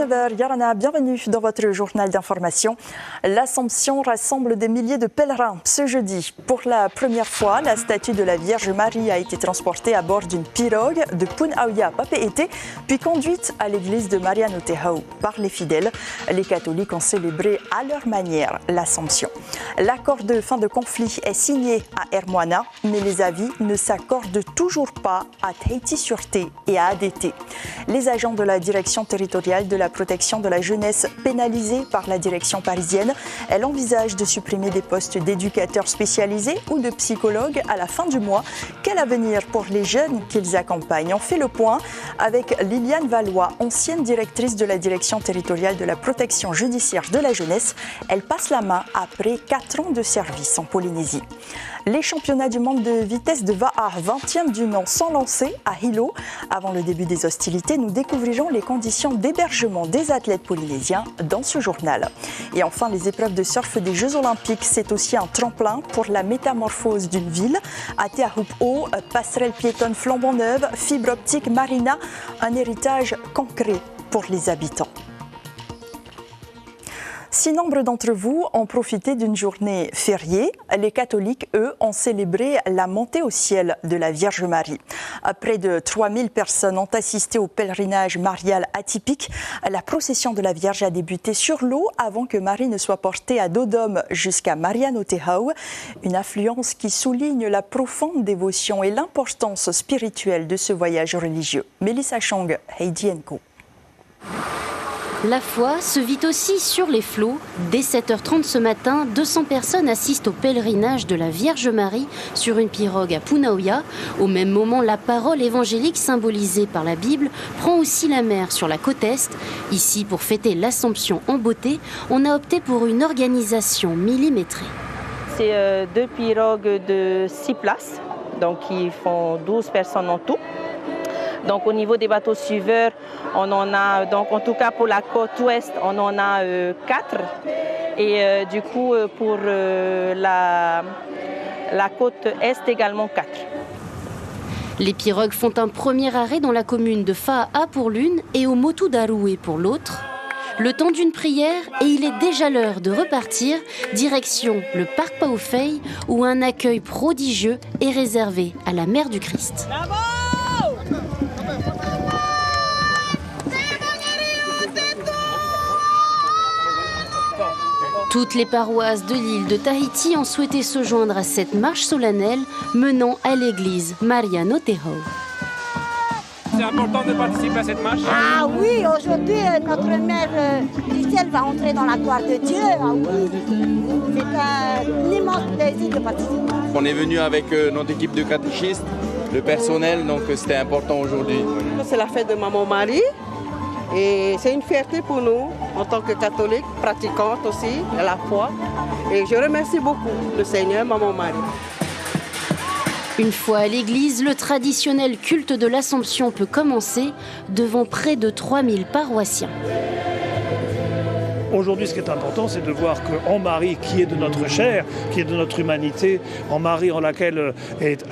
19h, Yarana, bienvenue dans votre journal d'information. L'Assomption rassemble des milliers de pèlerins ce jeudi. Pour la première fois, la statue de la Vierge Marie a été transportée à bord d'une pirogue de Punauia Papeete, puis conduite à l'église de Mariano Tehau par les fidèles. Les catholiques ont célébré à leur manière l'Assomption. L'accord de fin de conflit est signé à Ermoana, mais les avis ne s'accordent toujours pas à Tahiti-Sûreté et à ADT. Les agents de la direction territoriale de la protection de la jeunesse pénalisés par la direction parisienne, elle envisage de supprimer des postes d'éducateurs spécialisés ou de psychologues à la fin du mois. Quel avenir pour les jeunes qu'ils accompagnent? On fait le point avec Liliane Valois, ancienne directrice de la direction territoriale de la protection judiciaire de la jeunesse. Elle passe la main après 4 ans de service en Polynésie. Les championnats du monde de vitesse de Va'a, 20e du nom, sont lancés à Hilo. Avant le début des hostilités, nous découvrirons les conditions d'hébergement des athlètes polynésiens dans ce journal. Et enfin, les épreuves de surf des Jeux Olympiques, c'est aussi un tremplin pour la métamorphose d'une ville. À Te Ahupu'o, passerelle piétonne flambant neuve, fibre optique, marina, un héritage concret pour les habitants. Si nombre d'entre vous ont profité d'une journée fériée, les catholiques, eux, ont célébré la montée au ciel de la Vierge Marie. Près de 3000 personnes ont assisté au pèlerinage marial atypique. La procession de la Vierge a débuté sur l'eau avant que Marie ne soit portée à dos d'homme jusqu'à Mariano Tehau. Une affluence qui souligne la profonde dévotion et l'importance spirituelle de ce voyage religieux. Mélissa Chong, Heidi & Co. La foi se vit aussi sur les flots. Dès 7h30 ce matin, 200 personnes assistent au pèlerinage de la Vierge Marie sur une pirogue à Punauia. Au même moment, la parole évangélique symbolisée par la Bible prend aussi la mer sur la côte Est. Ici, pour fêter l'Assomption en beauté, on a opté pour une organisation millimétrée. C'est 2 pirogues de 6 places, donc qui font 12 personnes en tout. Donc au niveau des bateaux suiveurs, on en a, donc en tout cas pour la côte ouest, on en a 4. Et du coup pour la côte est également 4. Les pirogues font un premier arrêt dans la commune de Fa'a pour l'une et au Motu Darué pour l'autre. Le temps d'une prière et il est déjà l'heure de repartir, direction le parc Paufei où un accueil prodigieux est réservé à la Mère du Christ. Toutes les paroisses de l'île de Tahiti ont souhaité se joindre à cette marche solennelle menant à l'église Mariano Tehau. C'est important de participer à cette marche. Ah oui, aujourd'hui, notre mère du ciel va entrer dans la gloire de Dieu. Ah oui, c'est un immense plaisir de participer. On est venu avec notre équipe de catéchistes, le personnel, donc c'était important aujourd'hui. C'est la fête de Maman Marie. Et c'est une fierté pour nous, en tant que catholiques, pratiquantes aussi, à la foi. Et je remercie beaucoup le Seigneur, Maman Marie. Une fois à l'église, le traditionnel culte de l'Assomption peut commencer devant près de 3000 paroissiens. Aujourd'hui, ce qui est important, c'est de voir qu'en Marie, qui est de notre chair, qui est de notre humanité, en Marie en laquelle est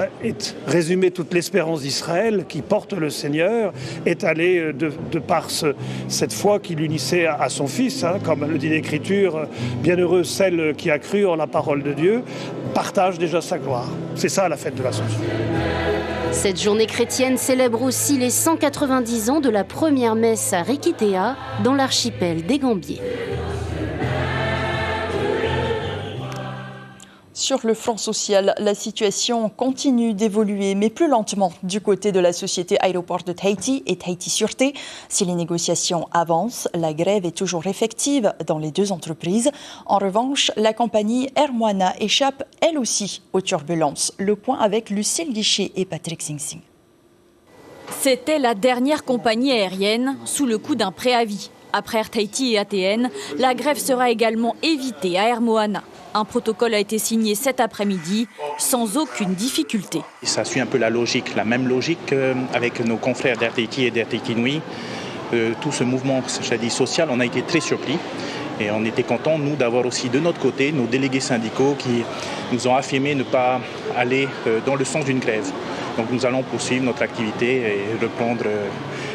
résumée toute l'espérance d'Israël, qui porte le Seigneur, est allée de par cette foi qui l'unissait à son Fils, comme le dit l'Écriture, bienheureuse celle qui a cru en la parole de Dieu, partage déjà sa gloire. C'est ça la fête de l'Assomption. Cette journée chrétienne célèbre aussi les 190 ans de la première messe à Rikitea, dans l'archipel des Gambiers. Sur le front social, la situation continue d'évoluer, mais plus lentement du côté de la société aéroport de Tahiti et Tahiti-Sûreté. Si les négociations avancent, la grève est toujours effective dans les 2 entreprises. En revanche, la compagnie Ermoana échappe elle aussi aux turbulences. Le point avec Lucille Guichet et Patrick Sing-Sing. C'était la dernière compagnie aérienne sous le coup d'un préavis. Après Air Tahiti et ATN, la grève sera également évitée à Ermoana. Un protocole a été signé cet après-midi sans aucune difficulté. Ça suit un peu la logique, la même logique avec nos confrères d'Air Tahiti et d'Air Tahiti Nui. Tout ce mouvement social, on a été très surpris. Et on était contents, nous, d'avoir aussi de notre côté nos délégués syndicaux qui nous ont affirmé ne pas aller dans le sens d'une grève. Donc nous allons poursuivre notre activité et reprendre,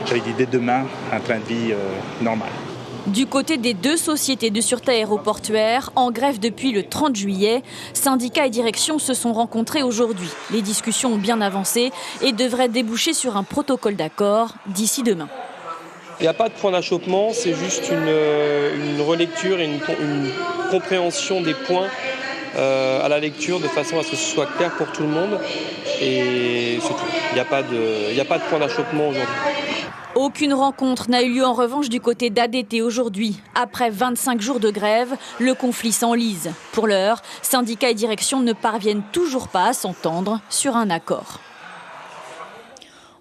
j'avais dit dès demain, un train de vie normal. Du côté des 2 sociétés de sûreté aéroportuaire, en grève depuis le 30 juillet, syndicats et direction se sont rencontrés aujourd'hui. Les discussions ont bien avancé et devraient déboucher sur un protocole d'accord d'ici demain. Il n'y a pas de point d'achoppement, c'est juste une relecture et une compréhension des points à la lecture de façon à ce que ce soit clair pour tout le monde. Et c'est tout. Il n'y a pas de point d'achoppement aujourd'hui. Aucune rencontre n'a eu lieu en revanche du côté d'ADT aujourd'hui. Après 25 jours de grève, le conflit s'enlise. Pour l'heure, syndicats et direction ne parviennent toujours pas à s'entendre sur un accord.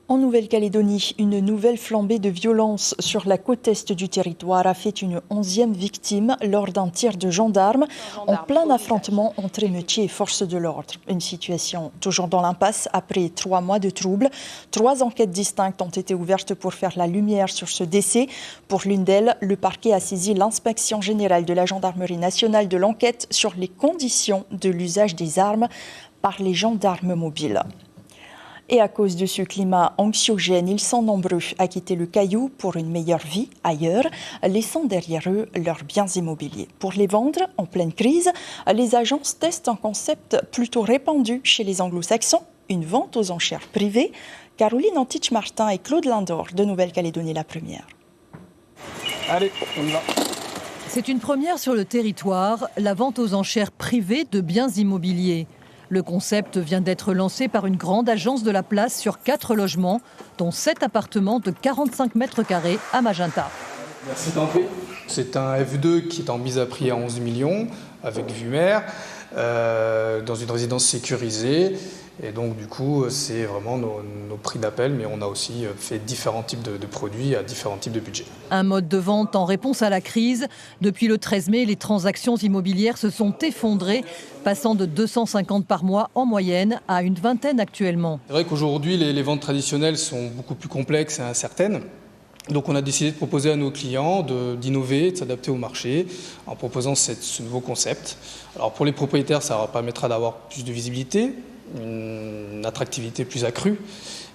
En Nouvelle-Calédonie, une nouvelle flambée de violence sur la côte est du territoire a fait une 11e victime lors d'un tir de gendarmes en plein affrontement entre émeutiers et forces de l'ordre. Une situation toujours dans l'impasse après 3 mois de troubles. 3 enquêtes distinctes ont été ouvertes pour faire la lumière sur ce décès. Pour l'une d'elles, le parquet a saisi l'inspection générale de la gendarmerie nationale de l'enquête sur les conditions de l'usage des armes par les gendarmes mobiles. Et à cause de ce climat anxiogène, ils sont nombreux à quitter le Caillou pour une meilleure vie ailleurs, laissant derrière eux leurs biens immobiliers. Pour les vendre en pleine crise, les agences testent un concept plutôt répandu chez les anglo-saxons, une vente aux enchères privées. Caroline Antich-Martin et Claude Lindor de Nouvelle-Calédonie la première. Allez, on y va. C'est une première sur le territoire, la vente aux enchères privées de biens immobiliers. Le concept vient d'être lancé par une grande agence de la place sur 4 logements, dont 7 appartements de 45 mètres carrés à Magenta. Merci d'entrer. C'est un F2 qui est en mise à prix à 11 millions, avec vue mer, dans une résidence sécurisée. Et donc du coup, c'est vraiment nos prix d'appel, mais on a aussi fait différents types de produits à différents types de budgets. Un mode de vente en réponse à la crise. Depuis le 13 mai, les transactions immobilières se sont effondrées, passant de 250 par mois en moyenne à une vingtaine actuellement. C'est vrai qu'aujourd'hui, les ventes traditionnelles sont beaucoup plus complexes et incertaines. Donc on a décidé de proposer à nos clients d'innover, de s'adapter au marché en proposant ce nouveau concept. Alors pour les propriétaires, ça leur permettra d'avoir plus de visibilité, une attractivité plus accrue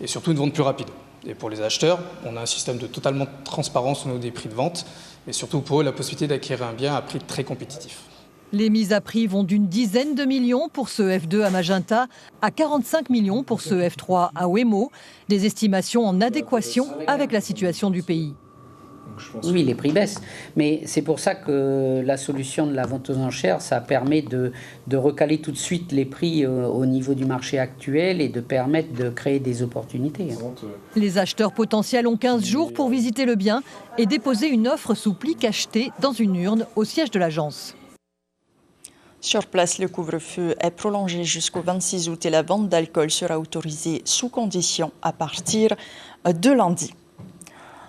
et surtout une vente plus rapide. Et pour les acheteurs, on a un système de totalement transparence au niveau des prix de vente, mais surtout pour eux la possibilité d'acquérir un bien à prix très compétitif. Les mises à prix vont d'une dizaine de millions pour ce F2 à Magenta à 45 millions pour ce F3 à Wemo, des estimations en adéquation avec la situation du pays. Oui, les prix baissent, mais c'est pour ça que la solution de la vente aux enchères, ça permet de recaler tout de suite les prix au niveau du marché actuel et de permettre de créer des opportunités. Les acheteurs potentiels ont 15 jours pour visiter le bien et déposer une offre sous pli cacheté dans une urne au siège de l'agence. Sur place, le couvre-feu est prolongé jusqu'au 26 août et la vente d'alcool sera autorisée sous condition à partir de lundi.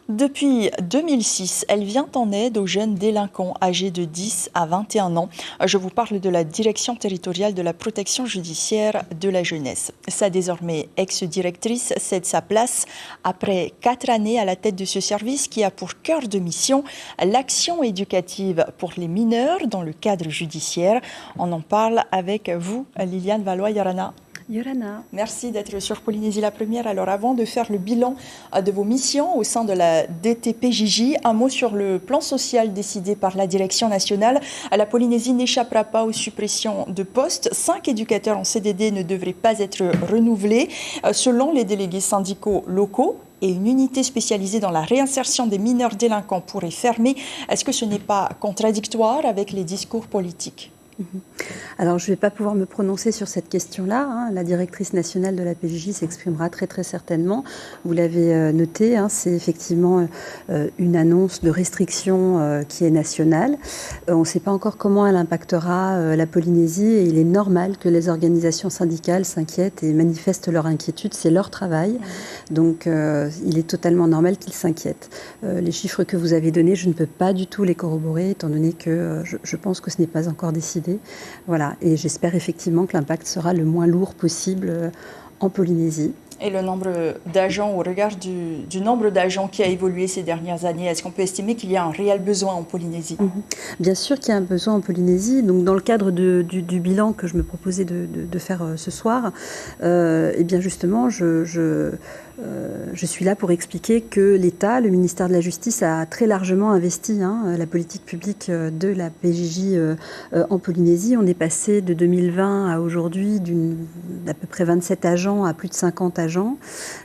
Depuis 2006, elle vient en aide aux jeunes délinquants âgés de 10 à 21 ans. Je vous parle de la Direction territoriale de la protection judiciaire de la jeunesse. Sa désormais ex-directrice cède sa place après 4 années à la tête de ce service qui a pour cœur de mission l'action éducative pour les mineurs dans le cadre judiciaire. On en parle avec vous, Liliane Valois-Yorana. Yorana. Merci d'être sur Polynésie la première. Alors avant de faire le bilan de vos missions au sein de la DTPJJ, un mot sur le plan social décidé par la direction nationale. La Polynésie n'échappera pas aux suppressions de postes. 5 éducateurs en CDD ne devraient pas être renouvelés. Selon les délégués syndicaux locaux, et une unité spécialisée dans la réinsertion des mineurs délinquants pourrait fermer. Est-ce que ce n'est pas contradictoire avec les discours politiques ? Alors, je ne vais pas pouvoir me prononcer sur cette question-là. La directrice nationale de la PJJ s'exprimera très très certainement. Vous l'avez noté, c'est effectivement une annonce de restriction qui est nationale. On ne sait pas encore comment elle impactera la Polynésie et il est normal que les organisations syndicales s'inquiètent et manifestent leur inquiétude. C'est leur travail. Donc, il est totalement normal qu'ils s'inquiètent. Les chiffres que vous avez donnés, je ne peux pas du tout les corroborer étant donné que je pense que ce n'est pas encore décidé. Voilà, et j'espère effectivement que l'impact sera le moins lourd possible en Polynésie. Et le nombre d'agents, au regard du nombre d'agents qui a évolué ces dernières années, est-ce qu'on peut estimer qu'il y a un réel besoin en Polynésie? Bien sûr qu'il y a un besoin en Polynésie. Donc, dans le cadre du bilan que je me proposais de faire ce soir, eh bien justement, je suis là pour expliquer que l'État, le ministère de la Justice, a très largement investi la politique publique de la PJJ en Polynésie. On est passé de 2020 à aujourd'hui d'à peu près 27 agents à plus de 50 agents,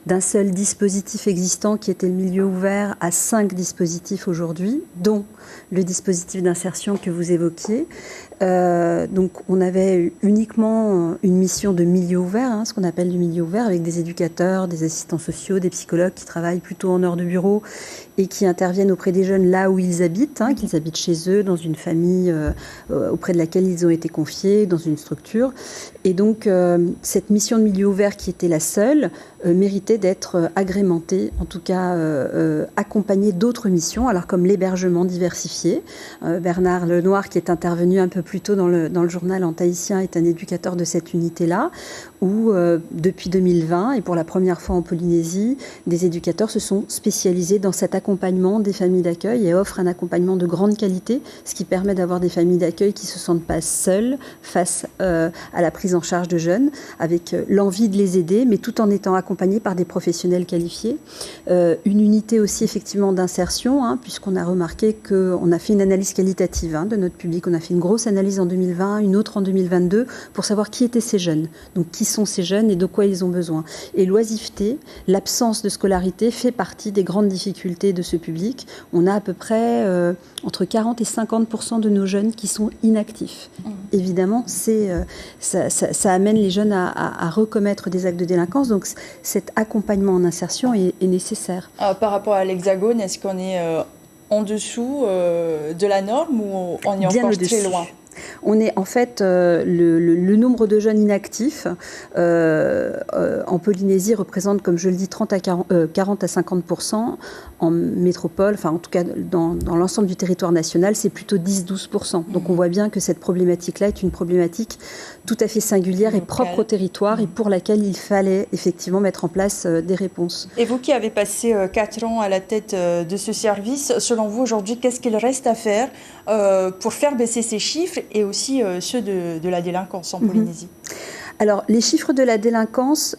d'un seul dispositif existant qui était le milieu ouvert à 5 dispositifs aujourd'hui, dont le dispositif d'insertion que vous évoquiez. Donc on avait uniquement une mission de milieu ouvert, ce qu'on appelle du milieu ouvert, avec des éducateurs, des assistants sociaux, des psychologues qui travaillent plutôt en heure de bureau et qui interviennent auprès des jeunes là où ils habitent, qu'ils habitent chez eux, dans une famille auprès de laquelle ils ont été confiés, dans une structure. Et donc cette mission de milieu ouvert qui était la seule méritait d'être agrémentée, en tout cas accompagnée d'autres missions, alors comme l'hébergement diversifié. Bernard Lenoir, qui est intervenu un peu plus tôt dans le journal en tahitien, est un éducateur de cette unité-là, où depuis 2020, et pour la première fois en Polynésie, des éducateurs se sont spécialisés dans cet accompagnement des familles d'accueil et offrent un accompagnement de grande qualité, ce qui permet d'avoir des familles d'accueil qui ne se sentent pas seules face à la prise en charge de jeunes, avec l'envie de les aider, mais tout en étant accompagnés par des professionnels qualifiés. Une unité aussi effectivement d'insertion, puisqu'on a remarqué qu'on a fait une analyse qualitative de notre public. On a fait une grosse analyse en 2020, une autre en 2022, pour savoir qui étaient ces jeunes. Donc qui sont ces jeunes et de quoi ils ont besoin. Et l'oisiveté, l'absence de scolarité fait partie des grandes difficultés de ce public. On a à peu près entre 40 et 50% de nos jeunes qui sont inactifs. Évidemment, ça amène les jeunes à recommettre des actes de délinquance. Donc cet accompagnement en insertion est nécessaire. Par rapport à l'Hexagone, est-ce qu'on est en dessous de la norme ou on est encore très loin? On est en fait, le nombre de jeunes inactifs en Polynésie représente, comme je le dis, 40 à 50%. En métropole, enfin en tout cas dans l'ensemble du territoire national, c'est plutôt 10-12%. Donc on voit bien que cette problématique-là est une problématique tout à fait singulière et propre au territoire et pour laquelle il fallait effectivement mettre en place des réponses. Et vous qui avez passé 4 ans à la tête de ce service, selon vous aujourd'hui, qu'est-ce qu'il reste à faire pour faire baisser ces chiffres et aussi ceux de la délinquance en Polynésie? Alors les chiffres de la délinquance,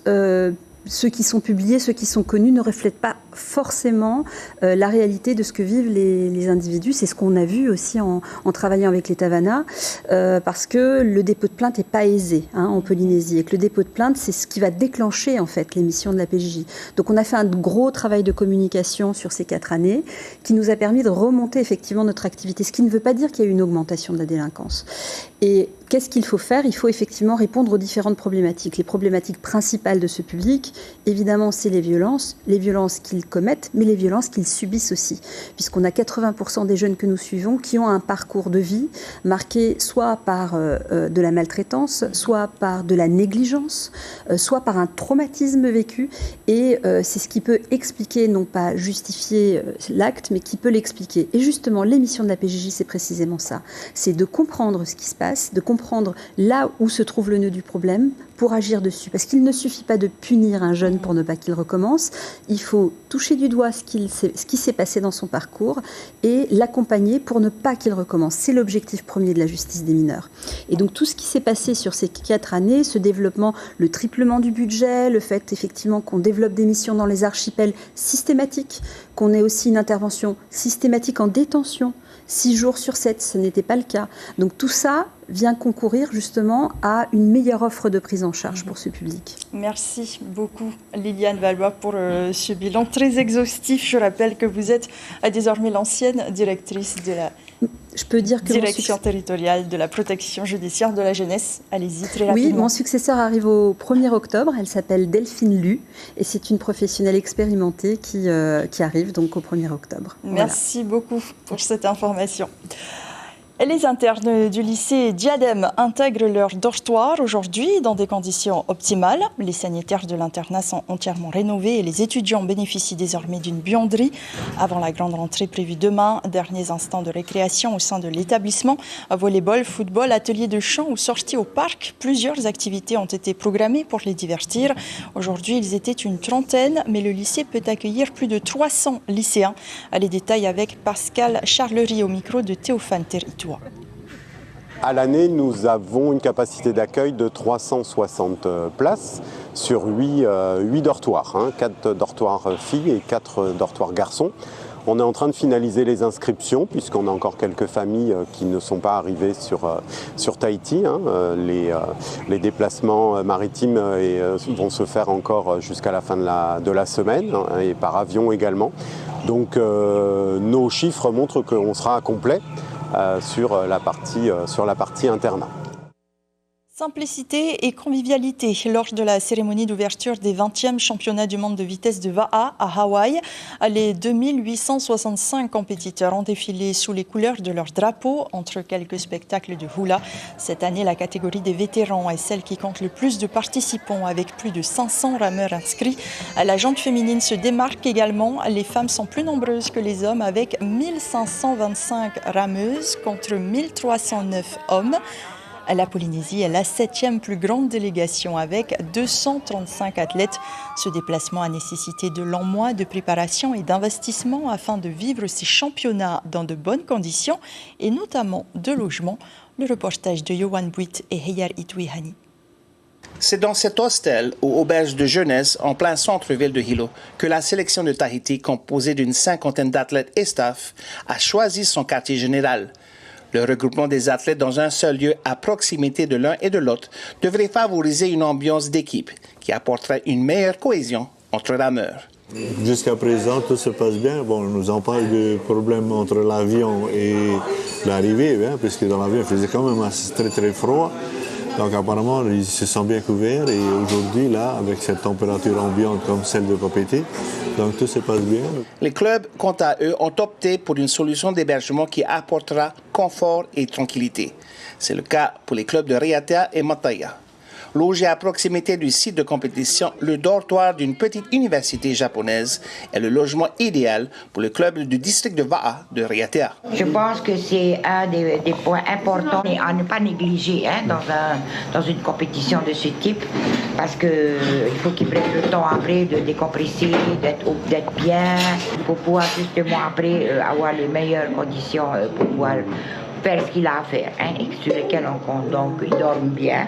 ceux qui sont publiés, ceux qui sont connus, ne reflètent pas forcément la réalité de ce que vivent les individus. C'est ce qu'on a vu aussi en travaillant avec les Tavana, parce que le dépôt de plainte n'est pas aisé en Polynésie, et que le dépôt de plainte, c'est ce qui va déclencher en fait les missions de la PJJ. Donc on a fait un gros travail de communication sur ces 4 années, qui nous a permis de remonter effectivement notre activité, ce qui ne veut pas dire qu'il y a eu une augmentation de la délinquance. Et qu'est-ce qu'il faut faire? Il faut effectivement répondre aux différentes problématiques. Les problématiques principales de ce public, évidemment, c'est les violences qu'ils commettent, mais les violences qu'ils subissent aussi. Puisqu'on a 80% des jeunes que nous suivons qui ont un parcours de vie marqué soit par de la maltraitance, soit par de la négligence, soit par un traumatisme vécu. Et c'est ce qui peut expliquer, non pas justifier l'acte, mais qui peut l'expliquer. Et justement, l'émission de la PJJ, c'est précisément ça. C'est de comprendre ce qui se passe, de comprendre là où se trouve le nœud du problème pour agir dessus. Parce qu'il ne suffit pas de punir un jeune pour ne pas qu'il recommence. Il faut toucher du doigt ce qui s'est passé dans son parcours et l'accompagner pour ne pas qu'il recommence. C'est l'objectif premier de la justice des mineurs. Et donc tout ce qui s'est passé sur ces 4 années, ce développement, le triplement du budget, le fait effectivement qu'on développe des missions dans les archipels systématiques, qu'on ait aussi une intervention systématique en détention, 6 jours sur 7, ce n'était pas le cas. Donc tout ça vient concourir justement à une meilleure offre de prise en charge pour ce public. Merci beaucoup Liliane Valois pour ce bilan très exhaustif. Je rappelle que vous êtes désormais l'ancienne directrice de la direction territoriale de la protection judiciaire de la jeunesse. Allez-y, très rapidement. Oui, mon successeur arrive au 1er octobre. Elle s'appelle Delphine Lu et c'est une professionnelle expérimentée qui arrive donc au 1er octobre. Merci beaucoup pour cette information. Et les internes du lycée Diadème intègrent leur dortoir aujourd'hui dans des conditions optimales. Les sanitaires de l'internat sont entièrement rénovés et les étudiants bénéficient désormais d'une buanderie. Avant la grande rentrée prévue demain, derniers instants de récréation au sein de l'établissement. Volleyball, football, atelier de chant ou sortie au parc. Plusieurs activités ont été programmées pour les divertir. Aujourd'hui, ils étaient une trentaine, mais le lycée peut accueillir plus de 300 lycéens. Les détails avec Pascal Charlery au micro de Théophane Territoire. À l'année, nous avons une capacité d'accueil de 360 places sur 8 dortoirs, 4 dortoirs filles et 4 dortoirs garçons. On est en train de finaliser les inscriptions puisqu'on a encore quelques familles qui ne sont pas arrivées sur Tahiti. Les déplacements maritimes vont se faire encore jusqu'à la fin de la semaine et par avion également. Donc nos chiffres montrent qu'on sera complet sur la partie internat. Simplicité et convivialité lors de la cérémonie d'ouverture des 20e championnats du monde de vitesse de Va'a à Hawaï. Les 2865 compétiteurs ont défilé sous les couleurs de leur drapeau entre quelques spectacles de hula. Cette année, la catégorie des vétérans est celle qui compte le plus de participants avec plus de 500 rameurs inscrits. La jante féminine se démarque également. Les femmes sont plus nombreuses que les hommes avec 1525 rameuses contre 1309 hommes. La Polynésie est la 7e plus grande délégation avec 235 athlètes. Ce déplacement a nécessité de longs mois de préparation et d'investissement afin de vivre ces championnats dans de bonnes conditions et notamment de logement. Le reportage de Yohan Buit et Heyar Ituihani. C'est dans cet hostel ou auberge de jeunesse en plein centre-ville de Hilo que la sélection de Tahiti, composée d'une 50aine d'athlètes et staff, a choisi son quartier général. Le regroupement des athlètes dans un seul lieu à proximité de l'un et de l'autre devrait favoriser une ambiance d'équipe qui apporterait une meilleure cohésion entre rameurs. Jusqu'à présent, tout se passe bien. Bon, nous n'avons pas eu de problème entre l'avion et l'arrivée, puisque dans l'avion, il faisait quand même très très froid. Donc apparemment, ils se sont bien couverts et aujourd'hui, là, avec cette température ambiante comme celle de Papeete, donc tout se passe bien. Les clubs, quant à eux, ont opté pour une solution d'hébergement qui apportera confort et tranquillité. C'est le cas pour les clubs de Raiatea et Mataya. Logé à proximité du site de compétition, le dortoir d'une petite université japonaise est le logement idéal pour le club du district de Va'a de Raiatea. Je pense que c'est un des points importants à ne pas négliger dans une compétition de ce type, parce qu'il faut qu'ils prennent le temps après de décompresser, d'être bien, pour pouvoir justement après avoir les meilleures conditions pour pouvoir faire ce qu'il a à faire, et sur lesquels on compte. Donc ils dorment bien.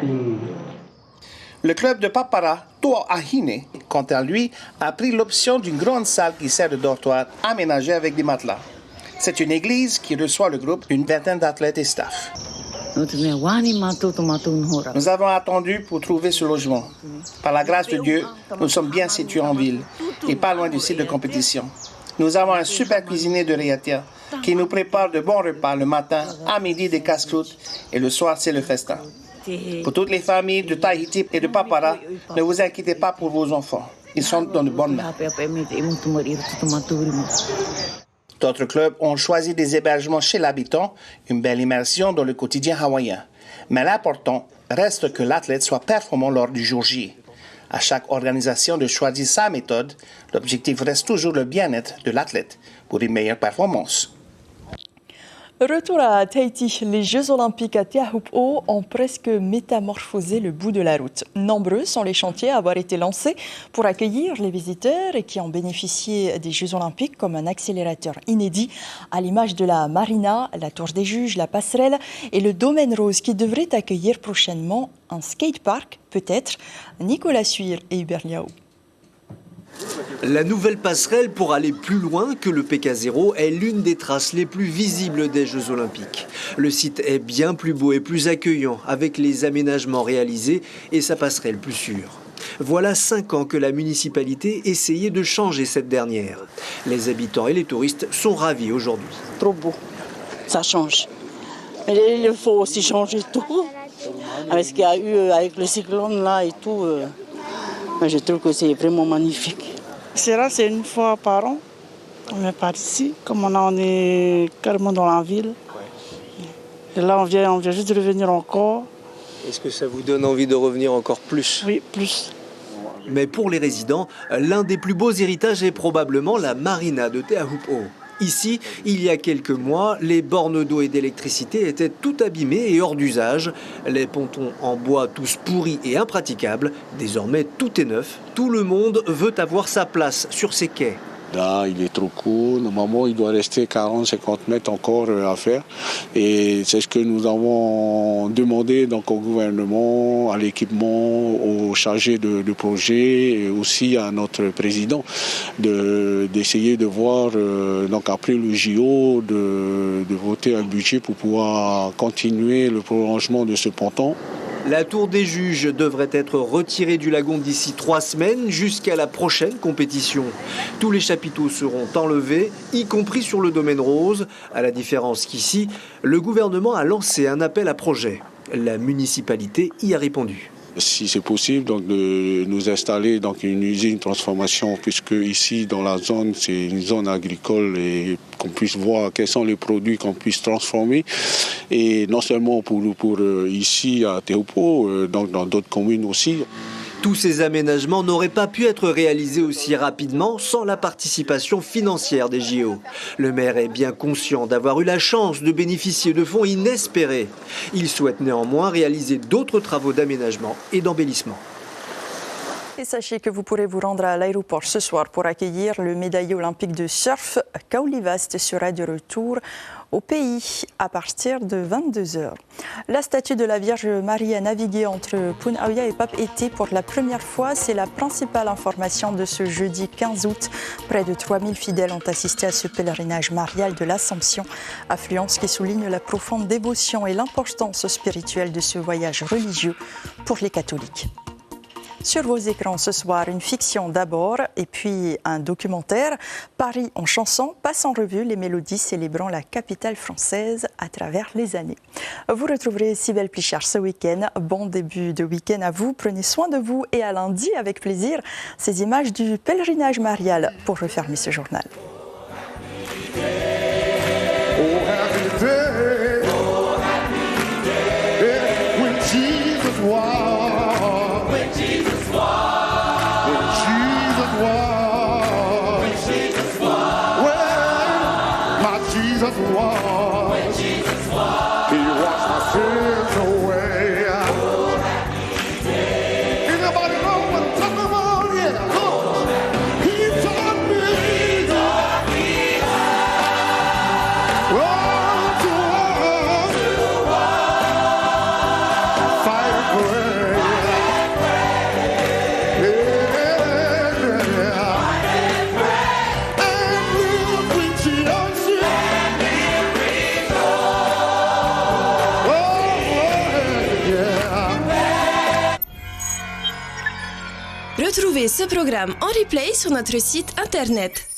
Le club de Papara, Toa'ahine, quant à lui, a pris l'option d'une grande salle qui sert de dortoir aménagée avec des matelas. C'est une église qui reçoit le groupe d'une vingtaine d'athlètes et staff. Nous avons attendu pour trouver ce logement. Par la grâce de Dieu, nous sommes bien situés en ville et pas loin du site de compétition. Nous avons un super cuisinier de Raiatea qui nous prépare de bons repas le matin, à midi des casse-croûtes et le soir c'est le festin. Pour toutes les familles de Tahiti et de Papara, ne vous inquiétez pas pour vos enfants. Ils sont dans de bonnes mains. D'autres clubs ont choisi des hébergements chez l'habitant, une belle immersion dans le quotidien hawaïen. Mais l'important reste que l'athlète soit performant lors du jour J. À chaque organisation de choisir sa méthode, l'objectif reste toujours le bien-être de l'athlète pour une meilleure performance. Retour à Tahiti, les Jeux Olympiques à Teahupo'o ont presque métamorphosé le bout de la route. Nombreux sont les chantiers à avoir été lancés pour accueillir les visiteurs et qui ont bénéficié des Jeux Olympiques comme un accélérateur inédit, à l'image de la marina, la tour des juges, la passerelle et le domaine rose qui devrait accueillir prochainement un skatepark, peut-être. Nicolas Suir et Hubert Liao. La nouvelle passerelle pour aller plus loin que le PK0 est l'une des traces les plus visibles des Jeux Olympiques. Le site est bien plus beau et plus accueillant avec les aménagements réalisés et sa passerelle plus sûre. Voilà 5 ans que la municipalité essayait de changer cette dernière. Les habitants et les touristes sont ravis aujourd'hui. Trop beau, ça change. Mais il faut aussi changer tout. Avec ce qu'il y a eu avec le cyclone là et tout, je trouve que c'est vraiment magnifique. C'est là, c'est une fois par an. On est par ici. Comme on est carrément dans la ville. Et là, on vient juste de revenir encore. Est-ce que ça vous donne envie de revenir encore plus? Oui, plus. Mais pour les résidents, l'un des plus beaux héritages est probablement la marina de Te Ahupo'o. Ici, il y a quelques mois, les bornes d'eau et d'électricité étaient tout abîmées et hors d'usage. Les pontons en bois tous pourris et impraticables. Désormais, tout est neuf. Tout le monde veut avoir sa place sur ces quais. Là, il est trop court. Normalement, il doit rester 40-50 mètres encore à faire. Et c'est ce que nous avons demandé donc, au gouvernement, à l'équipement, aux chargés de projet et aussi à notre président d'essayer de voir, donc après le JO, de voter un budget pour pouvoir continuer le prolongement de ce ponton. La tour des juges devrait être retirée du lagon d'ici 3 semaines jusqu'à la prochaine compétition. Tous les chapiteaux seront enlevés, y compris sur le domaine rose, à la différence qu'ici, le gouvernement a lancé un appel à projet. La municipalité y a répondu. Si c'est possible, donc de nous installer donc une usine de transformation, puisque ici dans la zone c'est une zone agricole et qu'on puisse voir quels sont les produits qu'on puisse transformer, et non seulement pour ici à Te Ahupo'o, donc dans d'autres communes aussi. Tous ces aménagements n'auraient pas pu être réalisés aussi rapidement sans la participation financière des JO. Le maire est bien conscient d'avoir eu la chance de bénéficier de fonds inespérés. Il souhaite néanmoins réaliser d'autres travaux d'aménagement et d'embellissement. Et sachez que vous pourrez vous rendre à l'aéroport ce soir pour accueillir le médaillé olympique de surf. Kaoli Vast sera de retour au pays à partir de 22h. La statue de la Vierge Marie a navigué entre Punaauia et Papeete pour la première fois. C'est la principale information de ce jeudi 15 août. Près de 3000 fidèles ont assisté à ce pèlerinage marial de l'Assomption, affluence qui souligne la profonde dévotion et l'importance spirituelle de ce voyage religieux pour les catholiques. Sur vos écrans ce soir, une fiction d'abord et puis un documentaire. Paris en chanson passe en revue les mélodies célébrant la capitale française à travers les années. Vous retrouverez Cybèle Plichard ce week-end. Bon début de week-end à vous. Prenez soin de vous et à lundi avec plaisir ces images du pèlerinage marial pour refermer ce journal. Retrouvez ce programme en replay sur notre site internet